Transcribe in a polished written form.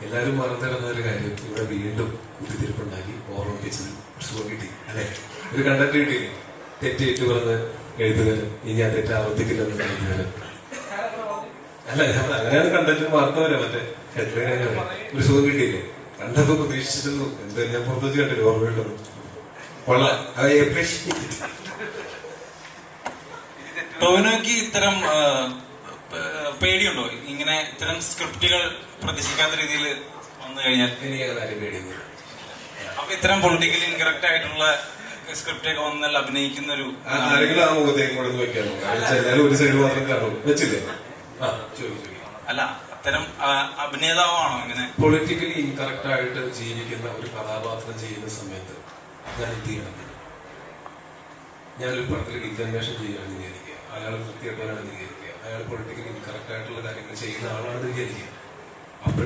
എല്ലാവരും മറന്നിടുന്ന ഒരു കാര്യം ഇവിടെ വീണ്ടും കുത്തിത്തിരിപ്പുണ്ടാക്കി ഓർമ്മിപ്പിച്ചത് സുഖം കിട്ടി അല്ലെ? ഒരു കണ്ടന്റ് കിട്ടിയില്ലേ? തെറ്റേറ്റു പറഞ്ഞ് എഴുതുകാരൻ ഇനി ആ തെറ്റ് ആവർത്തിക്കില്ലെന്ന് എഴുതുകാരൻ. അല്ല, ഞാൻ അങ്ങനെയാണ് കണ്ടന്റ് വാർത്തവരാ. മറ്റേ ഹെഡ്ലൈൻ ഒരു സുഖം കിട്ടിയില്ലേ? കണ്ടപ്പോ പ്രതീക്ഷിച്ചിരുന്നു. എന്താ ഞാൻ പുറത്തു വെച്ച് കണ്ടില്ല, ഓർമ്മയുണ്ടെന്ന്. കൊള്ളാം, ഐ അപ്രീഷിയേറ്റ്. ടോവിനോയ്ക്ക് ഇത്തരം പേടിയുണ്ടോ? ഇങ്ങനെ ഇത്തരം സ്ക്രിപ്റ്റുകൾ പ്രതീക്ഷിക്കാത്ത രീതിയിൽ വന്നു കഴിഞ്ഞാൽ? എനിക്ക് പേടിയൊന്നും. അപ്പൊ ഇത്തരം പൊളിറ്റിക്കലി ഇൻകറക്റ്റ് ആയിട്ടുള്ള സ്ക്രിപ്റ്റ് ഒക്കെ വന്നാൽ അഭിനയിക്കുന്ന ഒരു ആരെങ്കിലും ആ മുഖത്തേക്ക് കൊണ്ടു വെക്കാനോ? എല്ലാവരും ഒരു സൈഡ് മാത്രം കാണും. വെച്ചില്ലേ? അല്ല, അത്തരം അഭിനേതാവാണോ ഇങ്ങനെ പൊളിറ്റിക്കലി ഇൻകറക്റ്റ് ആയിട്ട് ജീവിക്കുന്ന ഒരു കഥാപാത്രം ചെയ്യുന്ന സമയത്ത് ഞാൻ എന്ത് ചെയ്യണം? ഞാനൊരു പടത്തിൽ ഇൻഫർമേഷൻ ചെയ്യുകയാണെന്ന് വിചാരിക്കുക, അയാൾ വൃത്തിയായിട്ടാണെന്ന് വിചാരിക്കുക, അയാൾ പൊളിറ്റിക്കലി ഇൻകറക്റ്റ് ആയിട്ടുള്ള കാര്യങ്ങൾ ചെയ്യുന്ന ആളാണെന്ന് വിചാരിക്കുക. അപ്പോഴും